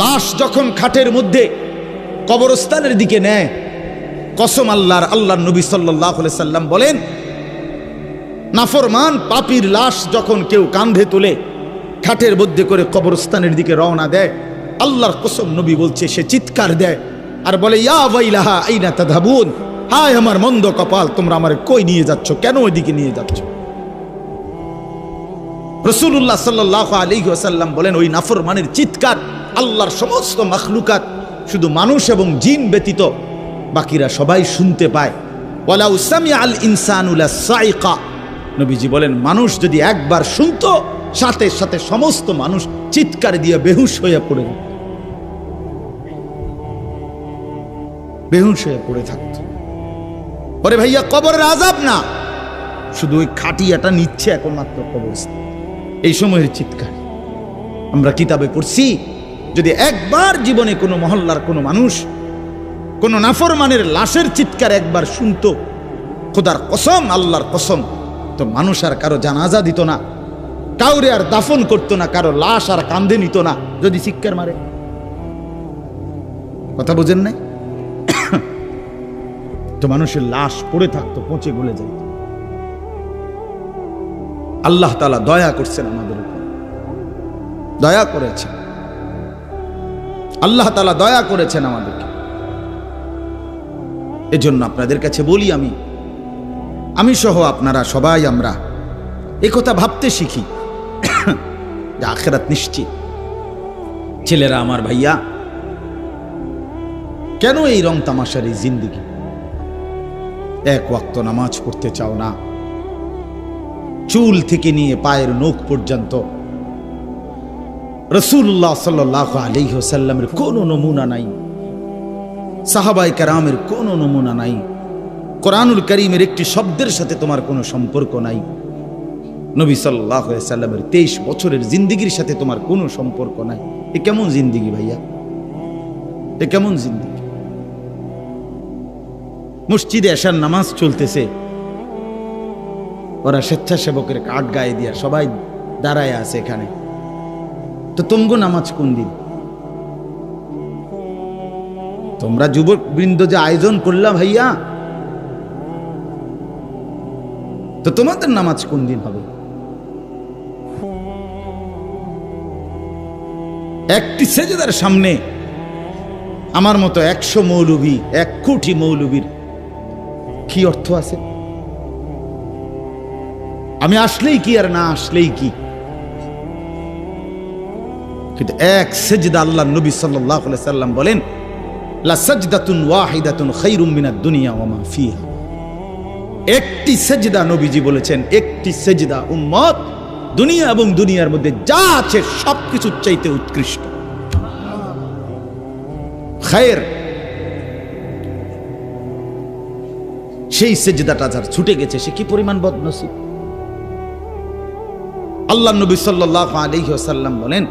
লাশ যখন খাটের মধ্যে কবরস্থানের দিকে নেয়, কসম আল্লাহর নবী সাল্লাল্লাহু আলাইহি সাল্লাম বলেন, নাফরমান পাপীর লাশ যখন কেউ কাঁধে তুলে খাটের মধ্যে করে কবরস্থানের দিকে রওনা দেয়, আল্লাহর কসম নবী বলছে সে চিৎকার দেয় আর বলে, ইয়া ওয়াইলাহা আইনা তাযহাবুন, হায় আমার মন্দ কপাল, তোমরা আমারে কই নিয়ে যাচ্ছ, কেন ওইদিকে নিয়ে যাচ্ছ? রাসূলুল্লাহ সাল্লাল্লাহু আলাইহি ওয়াসাল্লাম বলেন, ওই নাফরমানের চিৎকার আল্লাহর সমস্ত মাখলুকাত, শুধু মানুষ এবং জিন ব্যতীত বাকিরা সবাই শুনতে পায়। ওয়ালাউ সামিআল ইনসানু লাসাইকা, নবীজি বলেন মানুষ যদি একবার শুনতো, সাথে সাথে সমস্ত মানুষ চিৎকার দিয়ে বেহুশ হয়ে পড়ে যেত, বেহুশ হয়ে পড়ে থাকতো। ওরে ভাইয়া, কবরের আযাব না, শুধু ওই খাটিয়াটা নিচ্ছে এখন মাত্র কবরস্থান, এই সময়ের চিৎকার। আমরা কিতাবে পড়ছি, যদি একবার জীবনে কোনো মহল্লার কোনো মানুষ কোনো নাফরমানের লাশের চিৎকার একবার শুনতো, খোদার কসম, আল্লাহর কসম, তো মানুষ আর কারো জানাজা দিত না, কাউরে আর দাফন করতো না, কারো লাশ আর কাঁধে নিত না যদি চিৎকার মারে। কথা বুঝেন নাই? তো মানুষের লাশ পড়ে থাকতো, পচে গলে যেত। আল্লাহ তাআলা দয়া করছেন আমাদের উপর, দয়া করেছেন আল্লাহ তাআলা, দয়া করেছেন আমাদেরকে। এজন্য আপনাদের কাছে বলি, আমি সহ আপনারা সবাই আমরা একথা ভাবতে শিখি যে আখিরাত নিশ্চিত। ছেলেরা আমার, ভাইয়া, কেন এই রং তামাশার এই জিন্দেগি? এক ওয়াক্ত নামাজ পড়তে চাও না, চুল থেকে নিয়ে পায়ের নখ পর্যন্ত রাসূলুল্লাহ সাল্লাল্লাহু আলাইহি ওয়াসাল্লামের কোনো নমুনা নাই, সাহাবায়ে কেরামের কোনো নমুনা নাই, কোরআনুল কারীমের একটি শব্দের সাথে তোমার কোনো সম্পর্ক নাই, নবী সাল্লাল্লাহু আলাইহি ওয়াসাল্লামের 23 বছরের জিন্দেগির সাথে তোমার কোনো সম্পর্ক নাই। এ কেমন জিন্দেগি ভাইয়া? এ কেমন জিন্দেগি? মসজিদে এশার নামাজ চলতেছে, ওরা স্বেচ্ছাসেবকের কার্ড গায়ে দিয়া সবাই দাঁড়ায় আছে এখানে, তো তোমগো নামাজ কোন দিন? তোমরা যুবক বৃন্দ যে আয়োজন করলাম ভাইয়া, তো তোমাদের নামাজ কোন দিন হবে? একটি সেজদার সামনে আমার মতো 100 মৌলবী, 1 কোটি মৌলবীর কি অর্থ আছে? আমি আসলেই কি আর না আসলেই কি? কিন্তু এক সেজদা, আল্লাহর নবী সাল্লাল্লাহু আলাইহি সাল্লাম বলেন, লা সাজদাতুন ওয়াহিদাতুন খায়রুম মিনাদ দুনিয়া ওয়া মা ফিহা। একটি সেজদা, নবীজি বলেছেন, একটি সেজদা উম্মত দুনিয়া এবং দুনিয়ার মধ্যে যা আছে সবকিছুর চাইতে উৎকৃষ্ট, খায়ের। সেই সেজদাটা যার ছুটে গেছে, সে কি পরিমাণ বদনসিব। আল্লাহর নবী সাল্লাল্লাহু আলাইহি ওয়াসাল্লাম বলেন,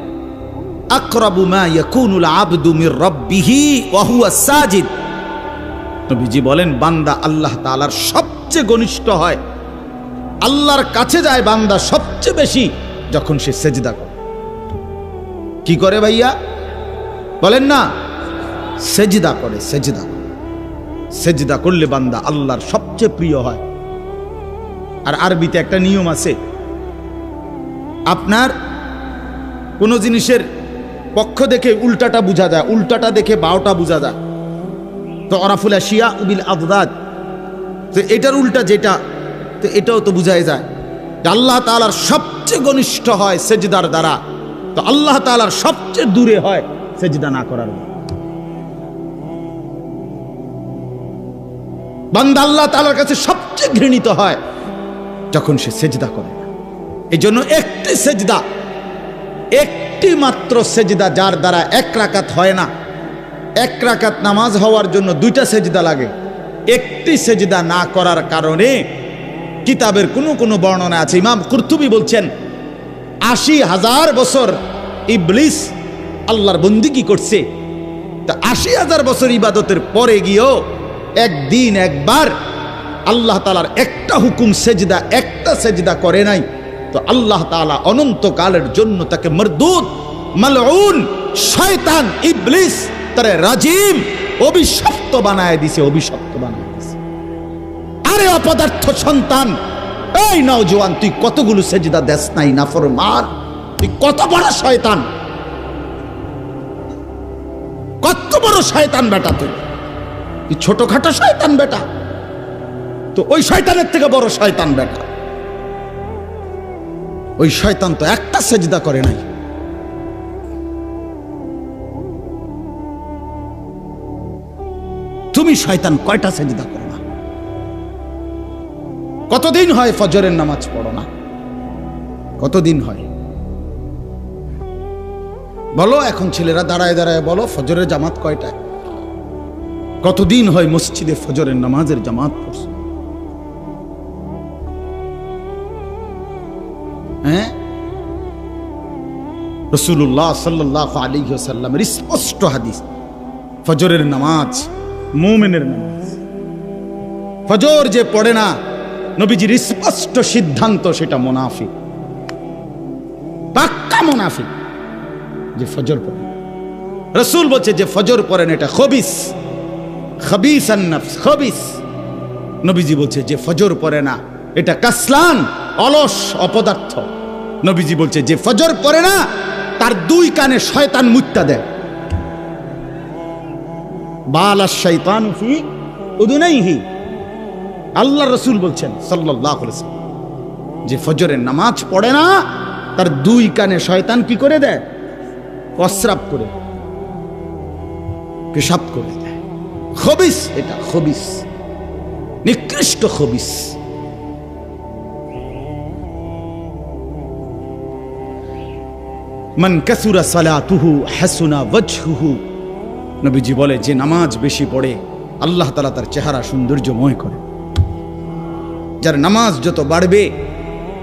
আকরাবু মা ইয়াকুনুল আবদু মির রাব্বিহি ওয়া হুয়া সাজিদ। নবীজি বলেন, বান্দা আল্লাহ তাআলার সবচেয়ে ঘনিষ্ঠ হয়, আল্লাহর কাছে যায় বান্দা সবচেয়ে বেশি যখন সে সেজদা করে। কি করে ভাইয়া? বলেন না, সেজদা করে। সেজদা করলে বান্দা আল্লাহর সবচেয়ে প্রিয় হয়। আর আরবিতে একটা নিয়ম আছে, আপনার কোন জিনিসের পক্ষ দেখে উল্টাটা বোঝা যায়, উল্টাটা দেখে বাওটা বোঝা যায়। তো অরাফুল আশিয়া বিল আদদাদ, তো এটার উল্টা যেটা, তো এটাও তো বোঝাই যায় যে আল্লাহ তাআলার সবচেয়ে ঘনিষ্ঠ হয় সেজদার দ্বারা, তো আল্লাহ তাআলার সবচেয়ে দূরে হয় সেজদা না করার। বান্দা আল্লাহ তাআলার কাছে সবচেয়ে ঘৃণিত হয় যখন সে সেজদা করে না। এই জন্য একটি সেজদা, একটি মাত্র সেজদা, যার দ্বারা 1 রাকাত হয় না। 1 রাকাত নামাজ হওয়ার জন্য 2টা সেজদা লাগে। একটি সেজদা না করার কারণে কিতাবের কোনো বর্ণনা আছে, ইমাম কুরতুবী বলছেন 80,000 বছর ইবলিস আল্লাহর বন্দেগী করছে। তা 80,000 বছর ইবাদতের পরে গিয়েও একদিন একবার আল্লাহ তাআলার একটা হুকুম সেজদা, একটা সেজদা করে নাই। তো আল্লাহ তাআলা অনন্তকালের জন্য তাকে মরদুদ মালউন, শয়তান ইবলিস তারে রাজিম, অভিশপ্ত বানায় দিছে, অভিশপ্ত বানায় দিছে। আরে অপদার্থ সন্তান, এই নওজোয়ান, তুই কতগুলো সেজদা দেস নাই নাফরমান, তুই কত বড় শয়তান, কত বড় শয়তান বেটা, তুই ছোটখাটো শয়তান বেটা, তো ওই শয়তানের থেকে বড় শয়তান বেটা। ওই শয়তান তো একটা সেজদা করে নাই। তুমি শয়তান কয়টা সেজদা করো না? কতদিন হয় ফজরের নামাজ পড়ো না? কতদিন হয় বলো? এখন ছেলেরা দাঁড়ায় দাঁড়ায় বলো ফজরের জামাত কয়টায়? কতদিন হয় মসজিদে ফজরের নামাজের জামাত পড়ছো? হ্যাঁ, রাসূলুল্লাহ সাল্লাল্লাহু আলাইহি ওয়াসাল্লামের স্পষ্ট হাদিস, ফজরের নামাজ মুমিনের নামাজ। ফজর যে পড়ে না, নবীজির স্পষ্ট সিদ্ধান্ত, সেটা মুনাফিক, পাক্কা মুনাফিক, যে ফজর পড়ে। রাসূল বলছে যে ফজর পড়েন এটা খবিস, খবিসান নফস, খবিস। নবীজি বলছে যে ফজর পড়ে না এটা কাসলান, অলস, অপদার্থ। নবীজি বলছে যে ফজর পড়ে না তার দুই কানে শয়তান মুত্তা দেয়। বালা শাইতান ফি উদুনাইহি, আল্লাহ রাসূল বলছেন সাল্লাল্লাহু আলাইহি ওয়াসাল্লাম, যে ফজরের নামাজ পড়ে না তার দুই কানে শয়তান কি করে দেয়? প্রস্রাব করে, পেশাব করে দেয়। খবিস, এটা খবিস, নিকৃষ্ট খবিস। মান কাসুরা সালাতুহু হাসুনা ওয়াজহুহু, নবীজি বলে যে নামাজ বেশি পড়ে আল্লাহ তাআলা তার চেহারা সৌন্দর্যময় করে। যার নামাজ যত বাড়বে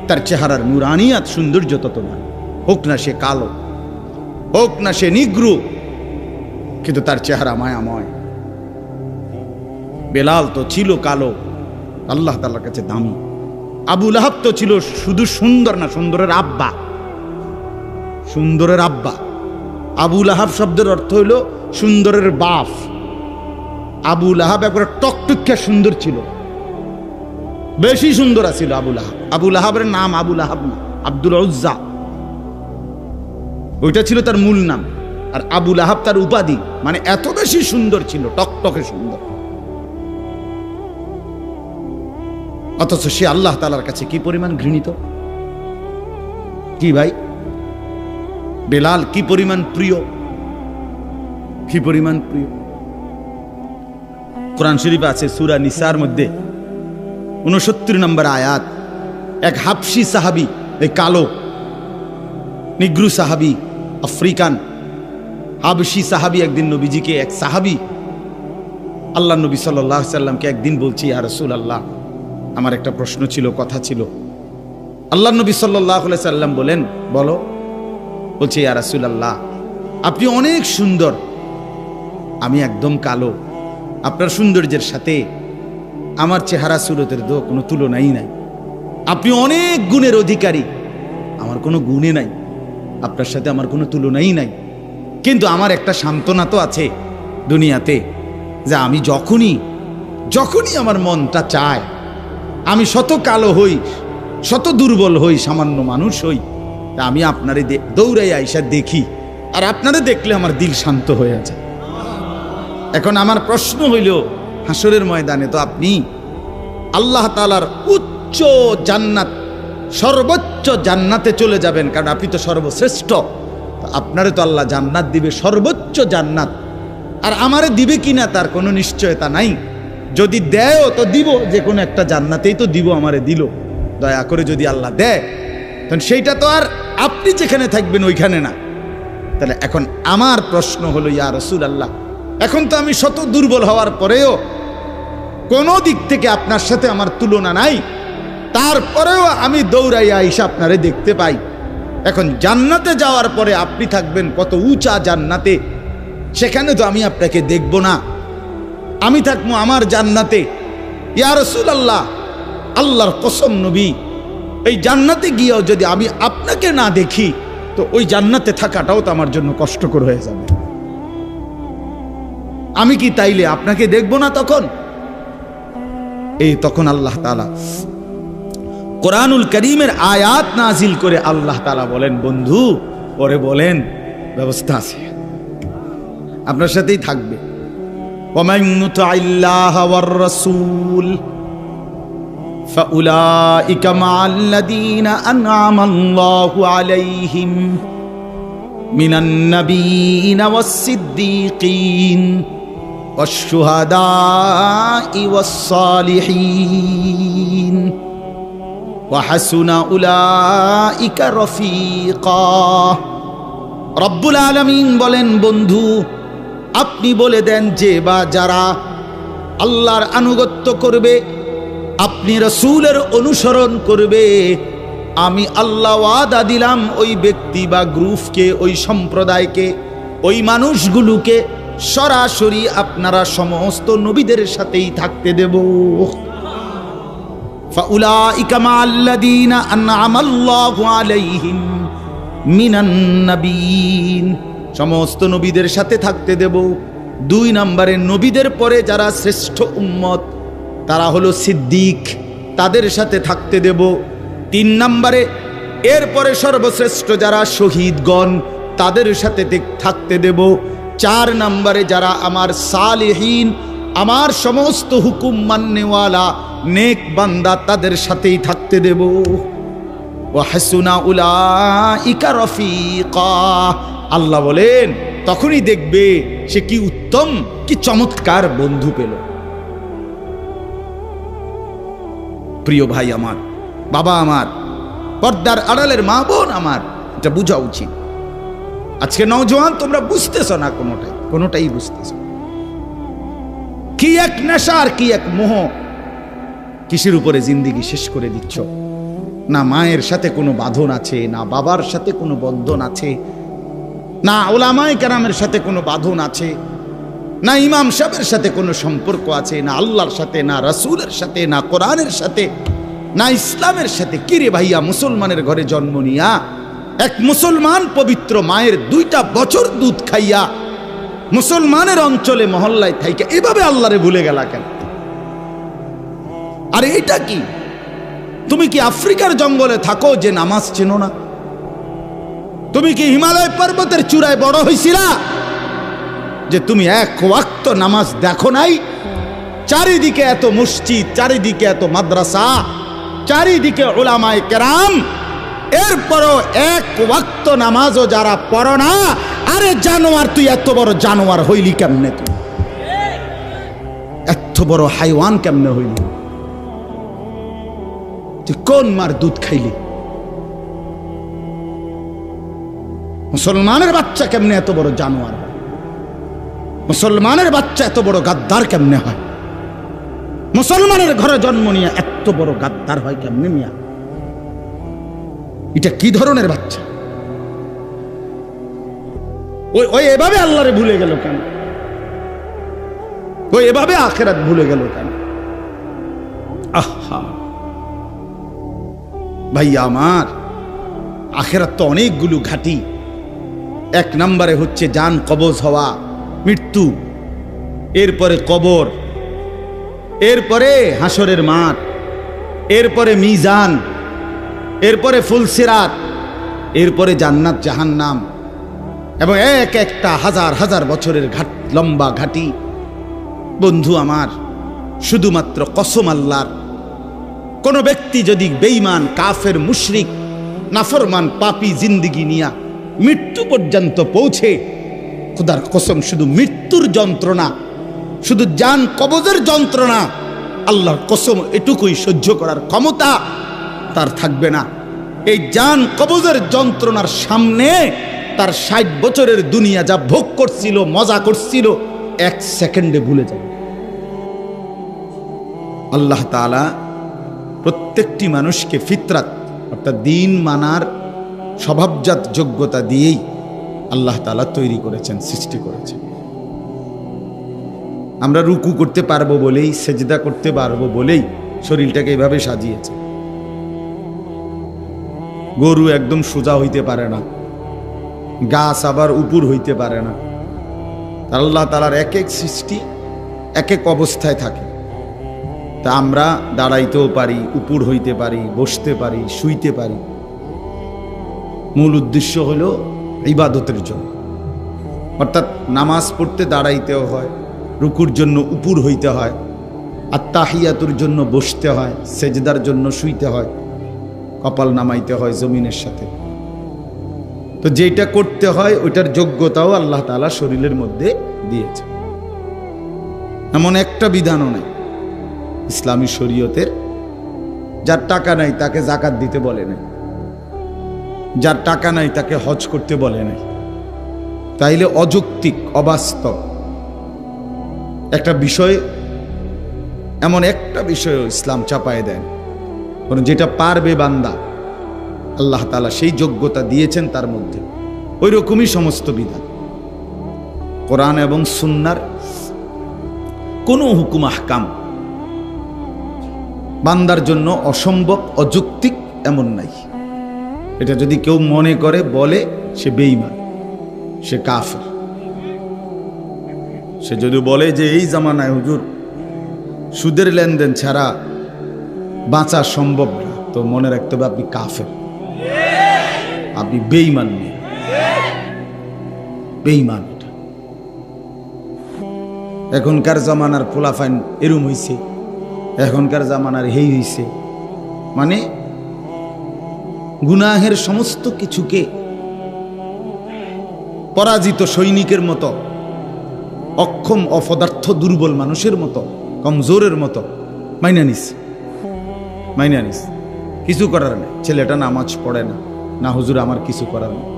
তার চেহারার নুরানিয়াত, সৌন্দর্য তত বাড়বে। হোক না সে কালো, হোক না সে নিগ্রু, কিন্তু তার চেহারা মায়াময়। বেলাল তো ছিল কালো, আল্লাহ তাআলার কাছে দামি। আবু লাহাব তো ছিল শুধু সুন্দর না, সুন্দরের আব্বা, সুন্দরের আব্বা। আবু লাহাব শব্দের অর্থ হইল সুন্দরের বাপ। আবু লাহাব একবার টকটকিয়া সুন্দর ছিল, বেশি সুন্দর ছিল আবু লাহাব। আবু লাহাবের নাম আবু লাহাব না, আব্দুল উজ্জা, ওইটা ছিল তার মূল নাম। আর আবু লাহাব তার উপাধি, মানে এত বেশি সুন্দর ছিল, টকটকে সুন্দর। অথচ সে আল্লাহ তাআলার কাছে কি পরিমাণ ঘৃণিত! কি ভাই, বেলাল কি পরিমাণ প্রিয়, কি পরিমাণ প্রিয়! কোরআন শরীফে আছে সূরা নিসার মধ্যে 69 নম্বর আয়াত, এক হাবশী সাহাবী, এই কালো নিগ্রু সাহাবী, আফ্রিকান হাবশী সাহাবী, একদিন নবীজিকে, এক সাহাবী আল্লাহ নবী সাল্লাল্লাহু আলাইহি সাল্লামকে একদিন বলছি, ইয়া রাসূলুল্লাহ, আমার একটা প্রশ্ন ছিল, কথা ছিল। আল্লাহ নবী সাল্লাল্লাহু আলাইহি সাল্লাম বলেন, বলো। বলছে, ইয়া রাসূলুল্লাহ, আপনি অনেক সুন্দর, আমি একদম কালো, আপনার সৌন্দর্যের সাথে আমার চেহারা সুরতের তো কোনো তুলনাই নাই। আপনি অনেক গুণের অধিকারী, আমার কোনো গুণে নাই, আপনার সাথে আমার কোনো তুলনাই নাই। কিন্তু আমার একটা সান্ত্বনা তো আছে দুনিয়াতে, যে আমি যখনই আমার মনটা চায়, আমি শত কালো হই, শত দুর্বল হই, সামান্য মানুষ হই, তা আমি আপনারে দৌড়াই আইসা দেখি, আর আপনারে দেখলে আমার দিল শান্ত হয়ে যায়। এখন আমার প্রশ্ন হইল, হাসরের ময়দানে তো আপনি আল্লাহ তাআলার উচ্চ জান্নাত, সর্বোচ্চ জান্নাতে চলে যাবেন, কারণ আপনি তো সর্বশ্রেষ্ঠ। আপনারে তো আল্লাহ জান্নাত দিবে, সর্বোচ্চ জান্নাত। আর আমারে দিবে কিনা তার কোনো নিশ্চয়তা নাই। যদি দেয়ও তো দিব, যে কোনো একটা জান্নাতেই তো দিব, আমারে দিল। দয়া করে যদি আল্লাহ দেয়, তখন সেইটা তো আর আপনি যেখানে থাকবেন ওইখানে না। তাহলে এখন আমার প্রশ্ন হলো, ইয়া রাসূলুল্লাহ, এখন তো আমি শত দুর্বল হওয়ার পরেও কোনো দিক থেকে আপনার সাথে আমার তুলনা নাই, তারপরেও আমি দৌড়াইয়া আইসা আপনারে দেখতে পাই। এখন জান্নাতে যাওয়ার পরে আপনি থাকবেন কত উঁচা জান্নাতে, সেখানে তো আমি আপনাকে দেখব না, আমি থাকবো আমার জান্নাতে। ইয়া রাসূলুল্লাহ, আল্লাহর কসম নবী, এই জান্নাতে গিয়েও যদি আমি আপনাকে না দেখি, তো ওই জান্নাতে থাকাটাও তো আমার জন্য কষ্টকর হয়ে যাবে। আমি কি তাইলে আপনাকে দেখব না তখন? তখন আল্লাহ তাআলা কোরআনুল কারীমের আয়াত নাজিল করে আল্লাহ তাআলা বলেন, বন্ধু পরে বলেন ব্যবস্থা আছে, আপনার সাথেই থাকবে। ওয়ামান ইউতি'আল্লাহ ওয়ার রাসূল ফাউলাইকা মা'আল্লাযীনা আন'আমাল্লাহু আলাইহিম মিনান নাবিয়্যিনা ওয়াস-সিদ্দীকিন ওয়াশ-শুহাদা'i ওয়াস-সালিহিন ওয়া হাসুনা উলাইকা রফিকা। রব্বুল আলামিন বলেন, বন্ধু আপনি বলে দেন যে বা যারা আল্লাহর আনুগত্য করবে, আপনি রাসূলের অনুসরণ করবে, আমি আল্লাহ ওয়াদা দিলাম ওই ব্যক্তি বা গ্রুপকে, ওই সম্প্রদায়কে, ওই মানুষগুলোকে সরাসরি আপনারা সমস্ত নবীদের সাথেই থাকতে দেব। ফাউলাইকা মা'আল্লাযীনা আন'আমাল্লাহু আলাইহিম মিনান নাবিয়্যিন, সমস্ত নবীদের সাথে থাকতে দেব। 2 নম্বরে নবীদের পরে যারা শ্রেষ্ঠ উম্মত তারা হলো সিদ্দিক, তাদের সাথে থাকতে দেব। 3 নম্বরে এরপরে সর্বশ্রেষ্ঠ যারা শহীদগণ তাদের সাথে থাকতে দেব। 4 নম্বরে যারা আমার সালেহীন, আমার সমস্ত হুকুম মাননেওয়ালা নেক বান্দা তাদের সাথেই থাকতে দেব। ওয়া হাসুনা উলাইকা রফিকা। আল্লাহ বলেন তখনই দেখবে সে কি উত্তম, কি চমৎকার বন্ধু পেল। প্রিয় ভাই আমার, বাবা আমার, পর্দার আড়ালের মা বোন আমার, এটা বোঝা উচিত। আজকে নওজোয়ান তোমরা বুঝতেছ না, কোনোটাই বুঝতেছ। কি এক নেশা আর কি এক মোহ, কিসের উপরে জিন্দেগি শেষ করে দিচ্ছ। না মায়ের সাথে কোনো বাঁধন আছে, না বাবার সাথে কোনো বন্ধন আছে, না উলামায়ে কেরামের সাথে কোনো বাঁধন আছে, না ইমাম সাহেবের সাথে কোনো সম্পর্ক আছে, না আল্লাহর সাথে, না রাসূলের সাথে, না কোরআনের সাথে, না ইসলামের সাথে। কিরে ভাইয়া, মুসলমানের ঘরে জন্ম নিয়া এক মুসলমান পবিত্র মায়ের 2টা বছর দুধ খাইয়া মুসলমানের অঞ্চলে মহল্লায় থাইকা এভাবে আল্লাহরে ভুলে গেলা কেন? আরে এটা কি? তুমি কি আফ্রিকার জঙ্গলে থাকো যে নামাজ চেনো না? তুমি কি হিমালয় পর্বতের চূড়ায় বড় হইছিলা যে তুমি এক ওয়াক্ত নামাজ দেখো নাই? চারিদিকে এত মসজিদ, চারিদিকে এত মাদ্রাসা, চারিদিকে উলামায়ে কেরাম, এরপরও এক ওয়াক্ত নামাজও যারা পড়ো না। আরে জানোয়ার, তুই এত বড় জানোয়ার হইলি কেমনে? তুই এত বড় হাইওয়ান কেমনে হইলি? তুই কোন মার দুধ খাইলি? মুসলমানের বাচ্চা কেমনে এত বড় জানোয়ার হয়? মুসলমানের বাচ্চা এত বড় গাদ্দার কেমনে হয়? মুসলমানের ঘরে জন্ম নিয়ে এত বড় গাদ্দার হয় কেমনে মিয়া? এটা কি ধরনের বাচ্চা? ওই এভাবে আল্লাহরে ভুলে গেল কেন? ওই এভাবে আখিরাত ভুলে গেল কেন? আহা ভাইয়া আমার, আখিরাত তো অনেকগুলো ঘাটি। 1 নম্বরে হচ্ছে জান কবজ হওয়া, মৃত্যু, এরপরে কবর, এরপরে হাসরের মাঠ, এরপরে মিজান, এরপরে ফুলসিরাত, এরপরে জান্নাত জাহান্নাম, এবং এক একটা হাজার হাজার বছরের লম্বা ঘাটি। বন্ধু আমার, শুধুমাত্র কসম আল্লাহর, কোন ব্যক্তি যদি বেঈমান, কাফের, মুশরিক, নাফরমান, পাপী জিন্দেগি নিয়া মৃত্যু পর্যন্ত পৌঁছে, খোদার কসম শুধু মৃত্যুর যন্ত্রণা, শুধু জান কবজের যন্ত্রণা, আল্লাহর কসম এটুকুই সহ্য করার ক্ষমতা তার থাকবে না। এই জান কবজের যন্ত্রণার সামনে তার 60 বছরের দুনিয়া যা ভোগ করছিল, মজা করছিল, 1 সেকেন্ডে ভুলে যাবে। আল্লাহ তাআলা প্রত্যেকটি মানুষকে ফিতরাত অর্থাৎ দিন মানার স্বভাবজাত যোগ্যতা দিয়েই আল্লাহ তাআলা তৈরি করেছেন, সৃষ্টি করেছেন। আমরা রুকু করতে পারবো বলেই, সেজদা করতে পারবো বলেই শরীরটাকে এভাবে সাজিয়েছে। গরু একদম সোজা হইতে পারে না, গাছ আবার উপর হইতে পারে না। আল্লাহ তাআলার এক এক সৃষ্টি এক এক অবস্থায় থাকে। তা আমরা দাঁড়াইতেও পারি, উপর হইতে পারি, বসতে পারি, শুইতে পারি। মূল উদ্দেশ্য হলো ইবাদতের জন্য, অর্থাৎ নামাজ পড়তে দাঁড়াইতেও হয়, রুকুর জন্য উপর হইতে হয়, আত্তাহিয়াতুর জন্য বসতে হয়, সেজদার জন্য শুইতে হয়, কপাল নামাইতে হয় জমিনের সাথে। তো যেটা করতে হয় ওইটার যোগ্যতাও আল্লাহ তাআলা শরীরের মধ্যে দিয়েছে। এমন একটা বিধানও নাই ইসলামী শরীয়তের যার টাকা নাই তাকে যাকাত দিতে বলে নাই, যার টাকা নাই তাকে হজ করতে বলে নাই। তাইলে অযৌক্তিক, অবাস্তব একটা বিষয়, এমন একটা বিষয় ইসলাম চাপায় দেন, কারণ যেটা পারবে বান্দা আল্লাহ তাআলা সেই যোগ্যতা দিয়েছেন তার মধ্যে। ওই রকমই সমস্ত বিধান কোরআন এবং সুন্নাহর কোনো হুকুম আহকাম বান্দার জন্য অসম্ভব, অযৌক্তিক এমন নাই। এটা যদি কেউ মনে করে বলে সে বেঈমান, সে কাফের। সে যদি বলে যে এই জামানায় হুজুর সুদের লেনদেন ছাড়া বাঁচা সম্ভব না, তো মনে রাখতে হবে আপনি কাফের, আপনি বেঈমান, বেঈমান। এটা এখনকার জামানার পোলাফাইন এরম হইছে, এখনকার জামানার হেই হইছে, মানে গুনাহের সমস্ত কিছুকে পরাজিত সৈনিকের মতো, অক্ষম, অপদার্থ, দুর্বল মানুষের মতো, কমজোরের মতো মাইনা নিস, মাইনা নিস। কিছু করার নেই। ছেলেটা নামাজ পড়ে না, না হুজুর আমার কিছু করার নেই।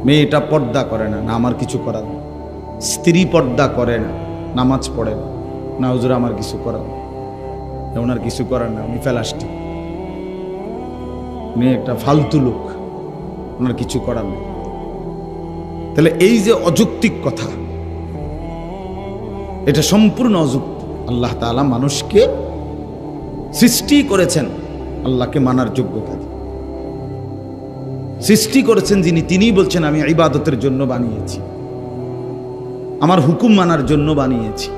মেয়েটা পর্দা করে না, না আমার কিছু করার নেই। স্ত্রী পর্দা করে না, নামাজ পড়ে না, না হুজুর আমার কিছু করার নেই। ওনার কিছু করার না, উনি ফেলাস্টি, উনি একটা ফালতু লোক, ওনার কিছু করার নেই। তাহলে এই যে অযৌক্তিক কথা, এটা সম্পূর্ণ অযৌক্তিক। আল্লাহ তাআলা মানুষকে সৃষ্টি করেছেন আল্লাহকে মানার যোগ্যতা দিয়ে। সৃষ্টি করেছেন যিনি, তিনিই বলছেন আমি ইবাদতের জন্য বানিয়েছি, আমার হুকুম মানার জন্য বানিয়েছি।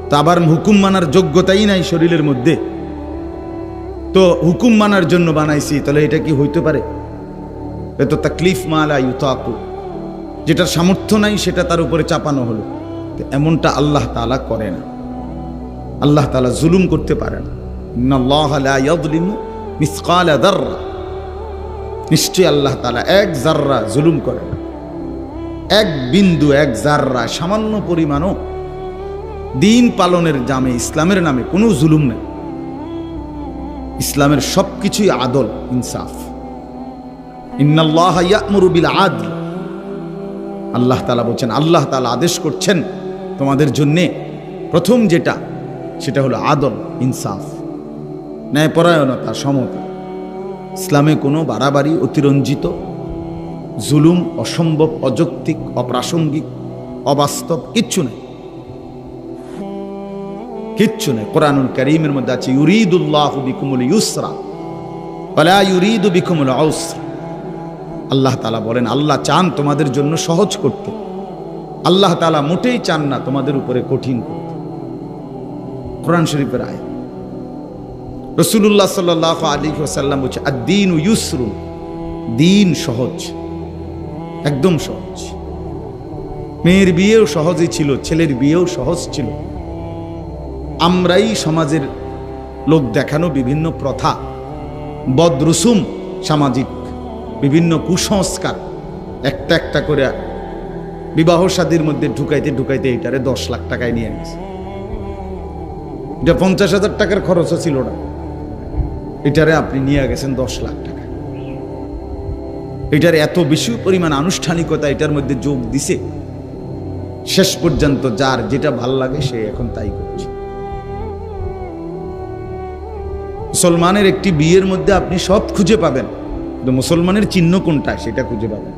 তা আবার হুকুম মানার যোগ্যতাই নাই শরীরের মধ্যে, তো হুকুম মানার জন্য বানাইছি, তাহলে এটা কি হইতে পারে? এত তাকলিফ মালা ইউতাকু, যেটার সামর্থ্য নাই সেটা তার উপরে চাপানো হলো। এমনটা আল্লাহ তাআলা করে না। আল্লাহ তাআলা জুলুম করতে পারে না। ইন্নাল্লাহা লা ইয়াযলিমু মিসকালা যাররা, নিশ্চয়ই আল্লাহ তাআলা এক যাররা জুলুম করে না। এক বিন্দু, এক যাররা, সামান্য পরিমাণও দিন পালনের নামে, ইসলামের নামে কোনো জুলুম নেই। ইসলামের সবকিছুই আদল, ইনসাফ। ইন্নাল্লাহা ইয়া'মুরু বিল আদল, আল্লাহ তাআলা বলছেন, আল্লাহ তাআলা আদেশ করছেন তোমাদের জন্যে প্রথম যেটা, সেটা হলো আদল, ইনসাফ, ন্যায়পরায়ণতা, সমতা। ইসলামে কোনো বাড়াবাড়ি, অতিরঞ্জিত, জুলুম, অসম্ভব, অযৌক্তিক, অপ্রাসঙ্গিক, অবাস্তব কিচ্ছু নেই, কিচ্ছু নেই। কোরআনুল কারীমের মধ্যে আছে ইউরিদুল্লাহু বিকুমুল ইউসরা ওয়ালা ইউরিদু বিকুমুল উসরা। আল্লাহ তাআলা বলেন, আল্লাহ চান তোমাদের জন্য সহজ করতে, আল্লাহ তাআলা মোটেই চান না তোমাদের উপরে কঠিন করতে। কোরআন শরীফের আয়াত। রাসূলুল্লাহ সাল্লাল্লাহু আলাইহি ওয়াসাল্লাম বলেছে আদ-দীনু ইউসরুন, দিন সহজ, একদম সহজ। মেয়ের বিয়েও সহজই ছিল, ছেলের বিয়েও সহজ ছিল। আমরাই সমাজের লোক দেখানো বিভিন্ন প্রথা, বদরুসুম, সামাজিক বিভিন্ন কুসংস্কার একটা একটা করে বিবাহ শাদীর মধ্যে ঢুকাইতে ঢুকাইতে এটারে 10 লাখ টাকায় নিয়ে গেছে। এটা 50,000 টাকার খরচও ছিল না, এটারে আপনি নিয়ে গেছেন 10 লাখ টাকা। এটার এত বেশি পরিমাণ আনুষ্ঠানিকতা এটার মধ্যে যোগ দিছে, শেষ পর্যন্ত যার যেটা ভাল লাগে সে এখন তাই করছে। মুসলমানের একটি বিয়ের মধ্যে আপনি সব খুঁজে পাবেন, কিন্তু মুসলমানের চিহ্ন কোনটা সেটা খুঁজে পাবেন।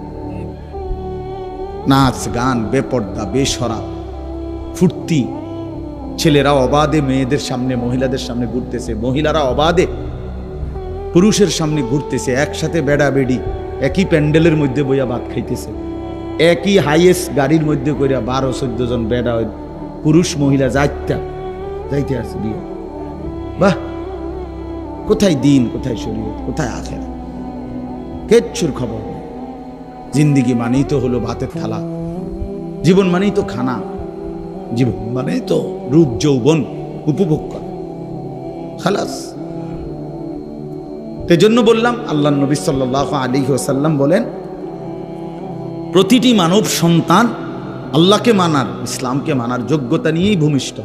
নাচ গান, বেপর্দা, বেশরাব, ফুর্তি, ছেলেরা অবাধে মেয়েদের সামনে, মহিলাদের সামনে ঘুরতেছে, মহিলারা অবাধে পুরুষের সামনে ঘুরতেছে, একসাথে বেড়াবেড়ি, একই প্যান্ডেলের মধ্যে বইয়া ভাত খাইতেছে, একই হাইয়েস্ট গাড়ির মধ্যে কইরা 12-14 জন বেড়া পুরুষ মহিলা যাইতে আছে বিয়ে। বাহ, কোথায় দিন, কোথায় শরীয়ত, কোথায় আখেরাত? কিচ্ছুর খবর নেই। জিন্দিগি মানেই তো হলো ভাতের থালা, জীবন মানেই তো খানা, জীবন মানেই তো রূপ যৌবন উপভোগ করা, খালাস। সেজন্য বললাম, আল্লাহ নবী সাল্লাল্লাহু আলাইহি ওয়াসাল্লাম বলেন, প্রতিটি মানব সন্তান আল্লাহকে মানার, ইসলামকে মানার যোগ্যতা নিয়েই ভূমিষ্ঠ।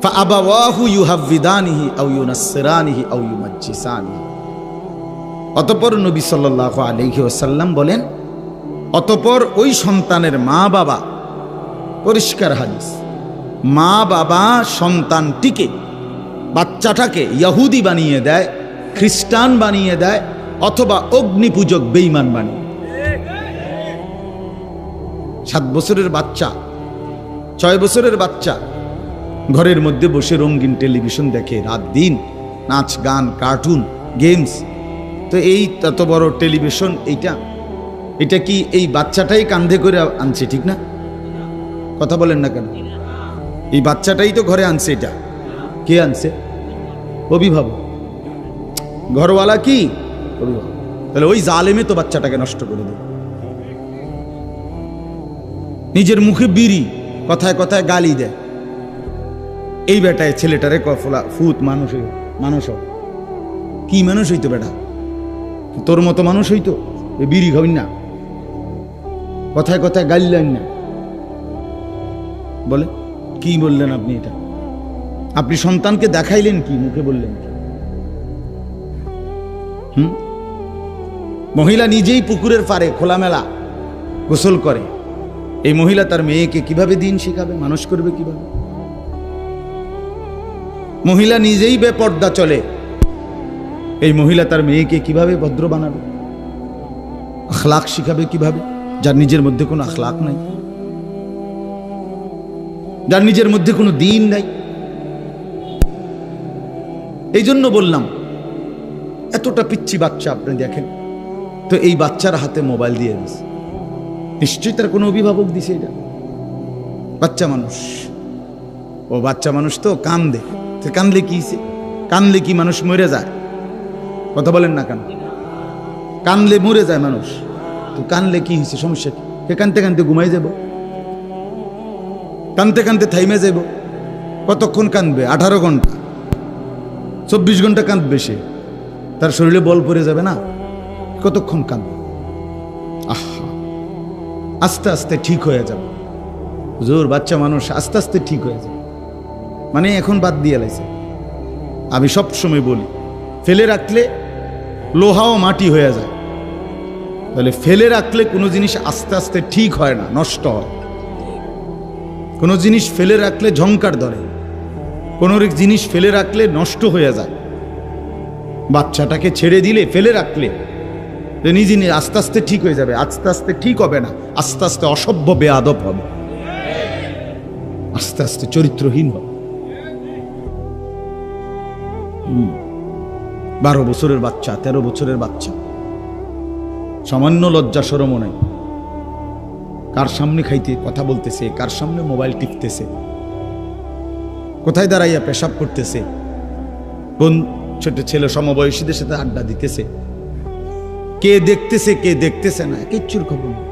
ফাআবাওয়াহু ইউহাব্বিদানিহি আও ইউনাসসিরানিহি আও ইউমাজ্জিসানিহি। অতঃপর নবী সাল্লাল্লাহু আলাইহি ওয়াসাল্লাম বলেন, অতঃপর ওই সন্তানের মা বাবা, পরিষ্কার হাদিস, মা বাবা সন্তানটিকে, বাচ্চাটাকে ইহুদি বানিয়ে দেয়, খ্রিস্টান বানিয়ে দেয়, অথবা অগ্নিপূজক বেঈমান বানিয়ে। 7 বছরের বাচ্চা, 6 বছরের বাচ্চা ঘরের মধ্যে বসে রঙিন টেলিভিশন দেখে রাত দিন, নাচ গান, কার্টুন, গেমস। তো এই তত বড় টেলিভিশন, এটা কি এই বাচ্চাটাই কান্ধে করে আনছে? ঠিক না? কথা বলেন না কেন? এই বাচ্চাটাই তো ঘরে আনছে। এটা কে আনছে? অভিভাবক। ঘরওয়ালা কি? অভিভাবক। তাহলে ওই জালেমে তো বাচ্চাটাকে নষ্ট করে দেয়। নিজের মুখে বিড়ি, কথায় কথায় গালি দেয়। এই বেটায় ছেলেটারে কফলা ফুত মানুষ কি মানুষ হইতো? বেটা তোর মতো মানুষ হইতো? বিড়ি খাবেন না, কথায় কথায় গাইলেন না, বলে কি বললেন আপনি? এটা আপনি সন্তানকে দেখাইলেন কি? মুখে বললেন কি? মহিলা নিজেই পুকুরের পাড়ে খোলামেলা গোসল করে। এই মহিলা তার মেয়েকে কিভাবে দিন শিখাবে, মানুষ করবে কিভাবে? মহিলা নিজেই বেপর্দা চলে। এই মহিলা তার মেয়েকে কিভাবে ভদ্র বানাবে, আখলাক শিখাবে কিভাবে, যার নিজের মধ্যে কোনো আখলাক নাই, যার নিজের মধ্যে কোনো দিন নাই? এই জন্য বললাম, এতটা পিচ্ছি বাচ্চা আপনি দেখেন তো, এই বাচ্চার হাতে মোবাইল দিয়ে দিছে, নিশ্চয়ই তার কোনো অভিভাবক দিছে। এটা বাচ্চা মানুষ, ও বাচ্চা মানুষ তো কান্দে। কান্দলে কি? কান্দলে কি মানুষ মরে যায়? কথা বলেন না কেন? কান্দলে মরে যায় মানুষ। তো কান্দলে কি হয়েছে? সমস্যা কি? কানতে কানতে ঘুমাই যাব, কানতে কানতে থাইমে যাব। কতক্ষণ কাঁদবে? 18 ঘন্টা, 24 ঘন্টা কাঁদবে সে, তার শরীরে বল পড়ে যাবে না? কতক্ষণ কাঁদবে? আহা, আস্তে আস্তে ঠিক হয়ে যাবে। হুজুর, বাচ্চা মানুষ আস্তে আস্তে ঠিক হয়ে যাবে মানে এখন বাদ দিয়ে লাইছে। আমি সব সময় বলি, ফেলে রাখলে লোহাও মাটি হয়ে যায়। তাহলে ফেলে রাখলে কোনো জিনিস আস্তে আস্তে ঠিক হয় না, নষ্ট হয়। কোনো জিনিস ফেলে রাখলে ঝংকার ধরে, কোনো জিনিস ফেলে রাখলে নষ্ট হয়ে যায়। বাচ্চাটাকে ছেড়ে দিলে, ফেলে রাখলে নিজে আস্তে আস্তে ঠিক হয়ে যাবে। আস্তে আস্তে ঠিক হবে না, আস্তে আস্তে অসভ্য বেয়াদব হবে, আস্তে আস্তে চরিত্রহীন হবে। 12 বছরের বাচ্চা, 13 বছরের বাচ্চা, সামান্য লজ্জা শরমও নাই। কার সামনে খাইতে কথা বলতেছে, কার সামনে মোবাইল টিপতেছে, কোথায় দাঁড়াইয়া পেশাব করতেছে, কোন ছোট ছেলে সমবয়সীদের সাথে আড্ডা দিতেছে, কে দেখতেছে কে দেখতেছে না, কিচ্ছুর খবর নেই।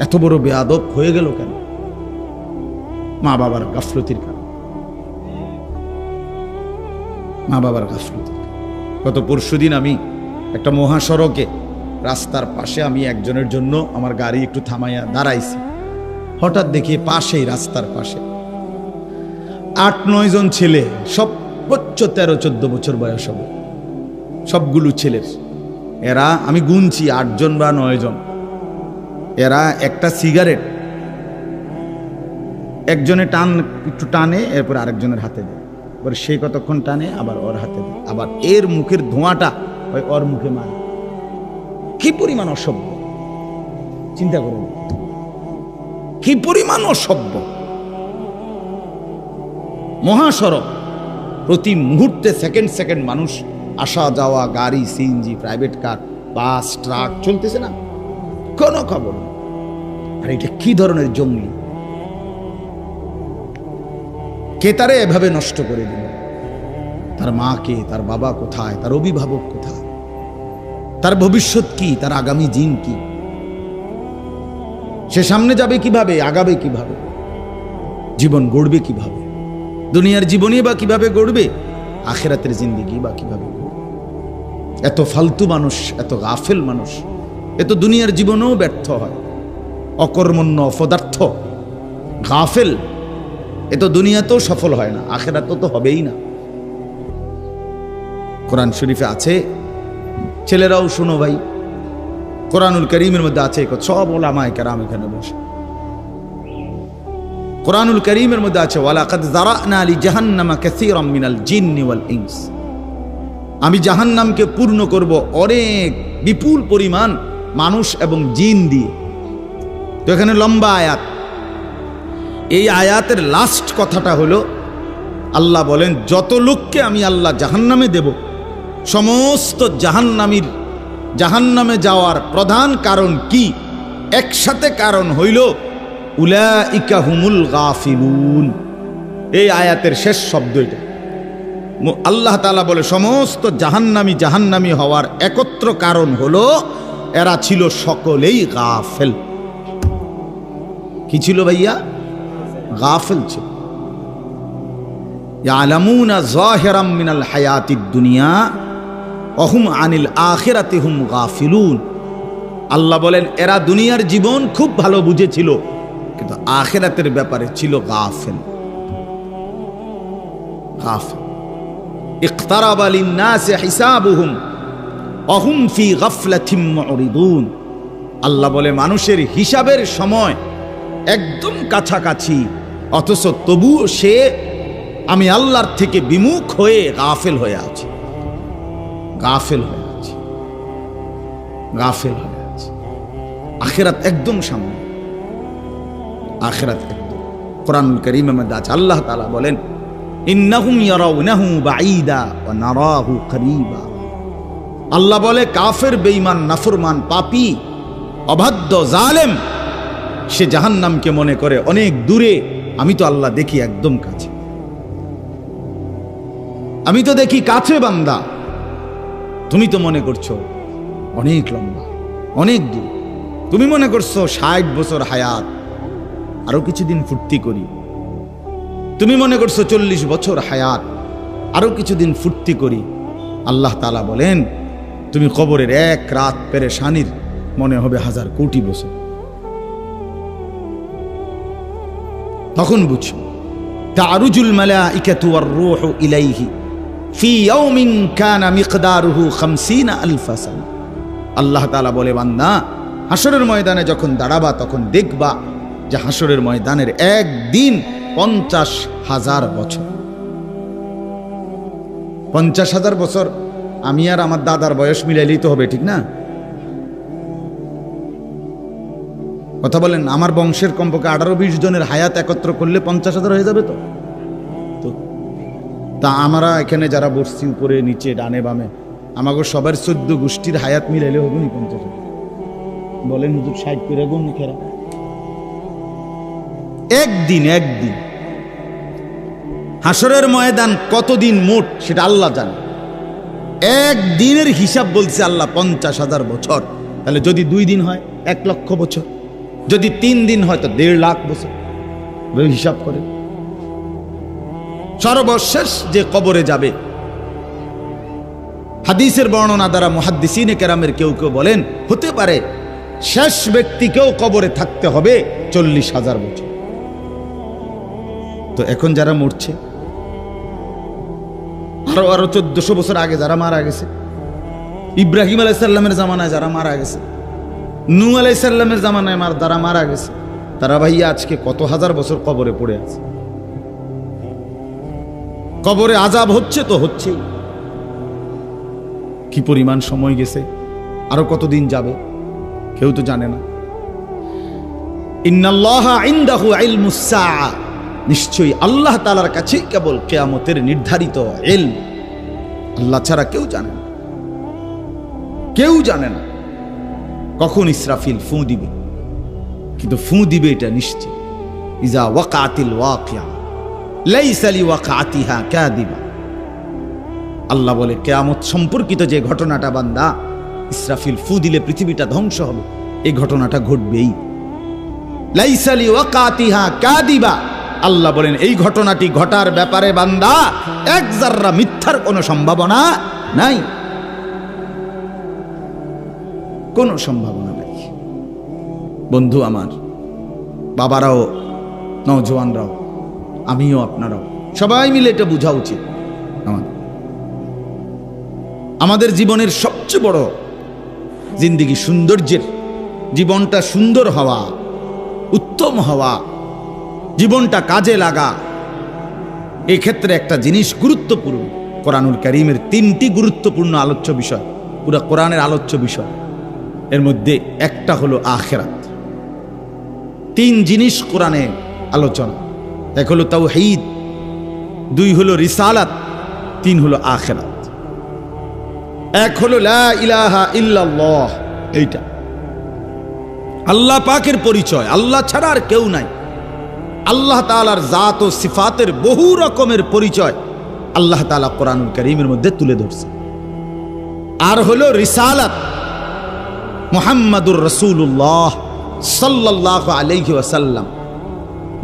এত বড় বেয়াদব হয়ে গেল কেন? মা বাবার গাফলতির কারণে, মা বাবার গাফলতি। গত পরশুদিন আমি একটা মহাসড়কে রাস্তার পাশে আমি একজনের জন্য আমার গাড়ি একটু থামাইয়া দাঁড়াইছি। হঠাৎ দেখি পাশেই, রাস্তার পাশে 8-9 জন ছেলে, সর্বোচ্চ 13-14 বছর বয়স হবে, সবগুলো ছেলের। এরা আমি গুনছি 8 জন বা 9 জন। এরা একটা সিগারেট একজনে একটু টানে, এরপর আরেকজনের হাতে দেয়, এবার সে কতক্ষণ টানে, আবার ওর হাতে দেয়, আবার এর মুখের ধোঁয়াটা ওর মুখে মারে। কি পরিমাণ অসভ্য চিন্তা করুন, কি পরিমাণ অসভ্য। মহাসড়ক, প্রতি মুহূর্তে সেকেন্ড মানুষ আসা যাওয়া গাড়ি, সিএনজি, প্রাইভেট কার, বাস, ট্রাক চলতেছে না, কোনো খবর নেই। আর এটা কি ধরনের জঙ্গলি? কে তারে এভাবে নষ্ট করে দিল? তার মা কে, তার বাবা কোথায়, তার অভিভাবক কোথায়, তার ভবিষ্যৎ কি, তার আগামী দিন কি, সে সামনে যাবে কিভাবে, আগাবে কিভাবে, জীবন গড়বে কিভাবে, দুনিয়ার জীবনই বা কিভাবে গড়বে, আখিরাতের জিন্দেগি বা কিভাবে গড়বে? এত ফালতু মানুষ, এত গাফেল মানুষ, এত দুনিয়ার জীবনেও ব্যর্থ হয়, অকর্মণ্য, অপদার্থ, গাফেল, এত দুনিয়াতেও সফল হয় না, আখিরাতেও তো হবেই না। কোরআন শরীফে আছে, ছেলেরাও শোনো ভাই, কোরআনুল কারীমের মধ্যে আছে, সব উলামায়ে কেরাম এখানে বসে, কোরআনুল কারীমের মধ্যে আছে, ওয়ালাকাদ যারানা লি জাহান্নামা কাসীরাম মিনাল জিন্নি ওয়াল ইনস, আমি জাহান্নামকে পূর্ণ করব অনেক বিপুল পরিমাণ মানুষ এবং জিন দিয়ে। তো এখানে লম্বা আয়াত, এই আয়াতের লাস্ট কথাটা হলো আল্লাহ বলেন, যত লোককে আমি আল্লাহ জাহান্নামে দেব, সমস্ত জাহান্নামে যাওয়ার প্রধান কারণ কি? একসাথে কারণ হইল উলাইকা হুমুল গাফিলুন। এই আয়াতের শেষ শব্দ এটা। আল্লাহ তাআলা বলে সমস্ত জাহান্নামী হওয়ার একত্র কারণ হলো এরা ছিল সকলেই গাফেল। কি ছিল ভাইয়া? গাফেল ছিল। ইয়ালামুনা যাহিরাম মিনাল হায়াতিদ দুনিয়া ওয়া হুম আনিল আখিরাতি হুম গাফিলুন। আল্লাহ বলেন এরা দুনিয়ার জীবন খুব ভালো বুঝেছিল, কিন্তু আখিরাতের ব্যাপারে ছিল গাফেল। ইকতারাবা লিন-নাসি হিসাবুহুম ওয়া হুম ফি গাফলাতিন মুরিদুন। আল্লাহ বলে মানুষের হিসাবের সময় একদম কাছাকাছি, অথচ তবুও সে আমি আল্লাহর থেকে বিমুখ হয়ে গাফেল হয়ে আছে। আখিরাত একদম সামনে, আখিরাত একদম। কোরআনুল কারীমের মধ্যে আছে, আল্লাহ তাআলা বলেন ইন্নাহুম ইয়ারাউনাহু বাঈদা ওয়া নারাহু করিবা। আল্লাহ বলে কাফের, বেঈমান, নাফরমান, পাপী, অবাধ্য, জালেম, সে জাহান্নামকে মনে করে অনেক দূরে, আমি তো আল্লাহ দেখি একদম কাছে, আমি তো দেখি কাছে বান্দা, তুমি তো মনে করছো অনেক লম্বা, অনেক দূর। তুমি মনে করছো 60 বছর হায়াত, আরো কিছুদিন ফুর্তি করি। তুমি মনে করছো 40 বছর হায়াত, আরো কিছুদিন ফুর্তি করি। আল্লাহ তাআলা বলেন তুমি কবরের এক রাত পেরেশানির মনে হবে 1000 কোটি বছর। তখন বুঝো তারুজুল মালাইকাতু ওয়ার রূহু ইলাইহি ফি ইয়াউমিন কানা মিকদারুহু 50,000 সানা। আল্লাহ তাআলা বলে বান্দা হাসরের ময়দানে যখন দাঁড়াবা তখন দেখবা যে হাসরের ময়দানের একদিন 50,000 বছর। 50,000 বছর আমি আর আমার দাদার বয়স মিলাইলেই তো হবে, ঠিক না? কথা বলেন, আমার বংশের কমপক্ষে 18-20 জনের হায়াত একত্র করলে 50,000 হয়ে যাবে। তো তা আমরা এখানে যারা বসছি উপরে নিচে ডানে বামে, আমাকে সবার 14 গোষ্ঠীর হায়াত মিলাইলে হবে নি 50,000? বলেন হুজুর 60 করে গুণ খেরা একদিন হাসরের ময়দান কতদিন মোট সেটা আল্লাহ জানে। একদিনের হিসাব বলছে আল্লাহ 50,000 বছর। তাহলে যদি 2 দিন হয় 1 লক্ষ বছর, যদি 3 দিন হয় তো 1.5 লাখ বছর। হিসাব করে সর্বশেষ যে কবরে যাবে, হাদিসের বর্ণনা দ্বারা মুহাদ্দিসিনে কেরামের কেউ কেউ বলেন হতে পারে শেষ ব্যক্তিকেও কবরে থাকতে হবে 40,000 বছর। তো এখন যারা মরছে, আরো 1400 বছর আগে যারা মারা গেছে, ইব্রাহিম আলাইহিস সালামের জামানায় যারা মারা গেছে, নূহ আলাইহিস সালামের জামানায় যারা মারা গেছে, তারা ভাইয়া আজকে কত হাজার বছর কবরে পড়ে আছে। কবরে আযাব হচ্ছে তো হচ্ছেই। কি পরিমাণ সময় গেছে, আরো কতদিন যাবে কেউ তো জানে না। ইন্নাল্লাহা ইনদাহু ইলমুস সাআ, নিশ্চয়ই আল্লাহ তাআলার কাছে কেবল কিয়ামতের নির্ধারিত ইলম, আল্লাহ ছাড়া কেউ জানে না, কেউ জানে না কখন ইসরাফিল ফু দিবে, কিন্তু ফু দিবে এটা নিশ্চিত। ইজা ওয়াকাতিল ওয়াকিয়া লাইসা লিওয়াকাতিহা কাযিবা। আল্লাহ বলে কিয়ামত সম্পর্কিত যে ঘটনাটা বান্দা, ইসরাফিল ফু দিলে পৃথিবীটা ধ্বংস হবে, এই ঘটনাটা ঘটবেই। লাইসা লিওয়াকাতিহা কাযিবা। আল্লাহ বলেন এই ঘটনাটি ঘটার ব্যাপারে বান্দা এক যাররা মিথ্যার কোনো সম্ভাবনা নাই, কোনো সম্ভাবনা নাই। বন্ধু আমার, বাবারাও, নওজোয়ানরাও, আমিও, আপনারাও, সবাই মিলে এটা বোঝা উচিত। আমাদের জীবনের সবচেয়ে বড় জিন্দেগি সৌন্দর্যের, জীবনটা সুন্দর হওয়া, উত্তম হওয়া, জীবনটা কাজে লাগা, এই ক্ষেত্রে একটা জিনিস গুরুত্বপূর্ণ। কোরআনুল কারীমের 3টি গুরুত্বপূর্ণ আলোচ্য বিষয়, পুরো কোরআনের আলোচ্য বিষয়, এর মধ্যে একটা হলো আখিরাত। 3 জিনিস কোরআনে আলোচনা, এক হলো তাওহীদ, 2 হলো রিসালাত, 3 হলো আখিরাত। এক হলো লা ইলাহা ইল্লাল্লাহ, এইটা আল্লাহ পাকের পরিচয়, আল্লাহ ছাড়া আর কেউ নাই। আল্লাহ তাআলার জাত ও সিফাতের বহু রকমের পরিচয় আল্লাহ তাআলা কোরআনুল কারীমের মধ্যে তুলে ধরছে। আর হলো রিসালাত, মুহাম্মাদুর রাসূলুল্লাহ সাল্লাল্লাহু আলাইহি ওয়াসাল্লাম,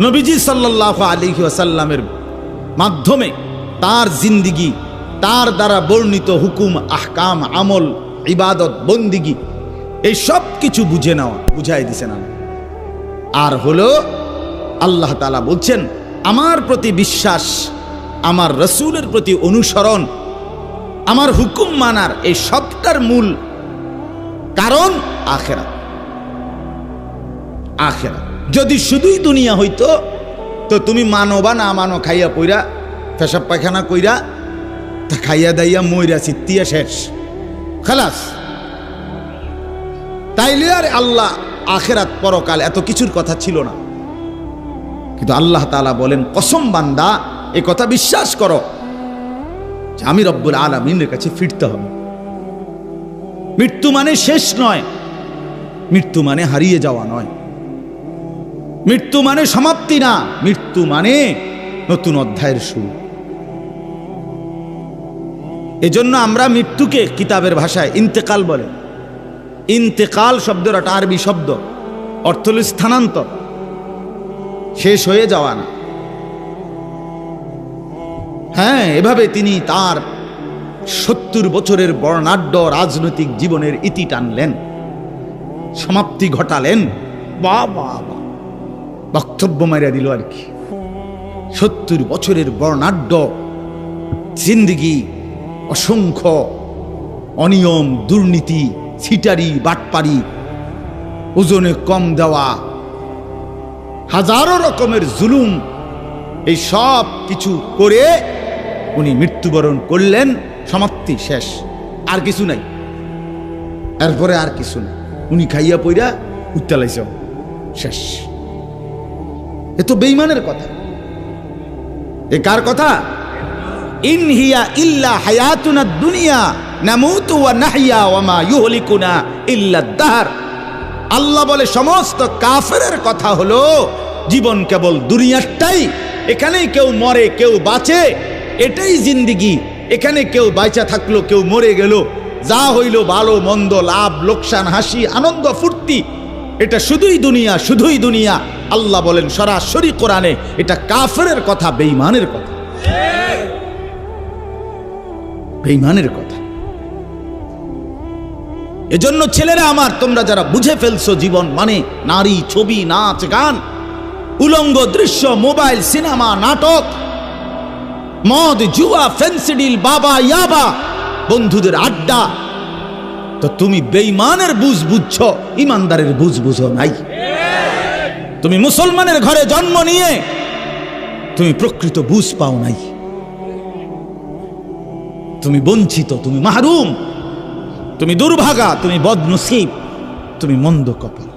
নবীজি সাল্লাল্লাহু আলাইহি ওয়াসাল্লামের মাধ্যমে তার জিন্দেগি, তার দ্বারা বর্ণিত হুকুম, আহকাম, আমল, ইবাদত, বন্দিগি, এই সব কিছু বুঝে নেওয়া, বুঝাই দিছেন। আর হলো আল্লাহ তাআলা বলছেন আমার প্রতি বিশ্বাস, আমার রাসূলের প্রতি অনুসরণ, আমার হুকুম মানার, এই সবটার মূল কারণ আখিরাত। আখিরাত যদি শুধুই দুনিয়া হইতো তো তুমি মানো বা না মানো, খাইয়া পইরা, পেশাব পায়খানা কইরা, তা খাইয়া দাইয়া মইরা চিত্তিয়া শেষ, খালাস। তাইলে আর আল্লাহ আখিরাত পরকাল এত কিছুর কথা ছিল না। কিন্তু আল্লাহ তাআলা বলেন কসম বান্দা এই কথা বিশ্বাস করো যে আমি রব্বুল আলামিনের কাছে ফিরতে হবে। মৃত্যু মানে শেষ নয়, মৃত্যু মানে হারিয়ে যাওয়া নয়, মৃত্যু মানে সমাপ্তি না, মৃত্যু মানে নতুন অধ্যায়ের শুরু। এজন্য আমরা মৃত্যুকে কিতাবের ভাষায় ইন্তেকাল বলে। ইন্তেকাল শব্দের একটা আরবি শব্দ, অর্থ হল স্থানান্তর, শেষ হয়ে যাওয়া না। হ্যাঁ, এভাবে তিনি তার 70 বছরের বর্ণাঢ্য রাজনৈতিক জীবনের ইতি টানলেন, সমাপ্তি ঘটালেন। বাবা, বক্তব্য মারিয়া দিল আর কি। 70 বছরের বর্ণাঢ্য জিন্দেগি, অসংখ্য অনিয়ম, দুর্নীতি, ছিটারি, বাটপারি, ওজনে কম দেওয়া, হাজারো রকমের জুলুম, এই সব কিছু করে উনি মৃত্যুবরণ করলেন। সমাপ্তি, শেষ, আর কিছু নাই, এরপরে আর কিছু নাই। উনি খাইয়া পইরা উত্তালাইছে, শেষ। এ তো বেঈমানের কথা। এ কার কথা? ইন হিয়া ইল্লা হায়াতুনা দুনিয়া নামুতু ওয়া নাহইয়া ওয়া মা ইউহলিকুনা ইল্লা দাহর। আল্লাহ বলে সমস্ত কাফেরের কথা হলো জীবন কেবল দুনিয়াটাই, এখানেই কেউ মরে কেউ বাঁচে, এটাই জিন্দেগি। এখানে কেউ বাইচা থাকলো, কেউ মরে গেল, যা হইল ভালো মন্দ, লাভ লোকসান, হাসি আনন্দ ফুর্তি, এটা শুধুই দুনিয়া, শুধুই দুনিয়া। আল্লাহ বলেন সরাসরি কোরআনে এটা কাফেরের কথা, বেঈমানের কথা, বেঈমানের কথা। এজন্য ছেলেরা আমার, তোমরা যারা বুঝে ফেলছো জীবন মানে নারী, ছবি, নাচ, গান, উলঙ্গ দৃশ্য, মোবাইল, সিনেমা, নাটক, মদ, জুয়া, ফেন্সিডিল, বাবা, ইয়াবা, বন্ধুদের আড্ডা, তো তুমি বেঈমানের বুঝ বুঝছো, ইমানদারের বুঝ বুঝো নাই। তুমি মুসলমানের ঘরে জন্ম নিয়ে তুমি প্রকৃত বুঝ পাও নাই, তুমি বঞ্চিত, তুমি মাহরুম, তুমি দুর্ভাগা, তুমি বদনসিব, তুমি মন্দ কপাল।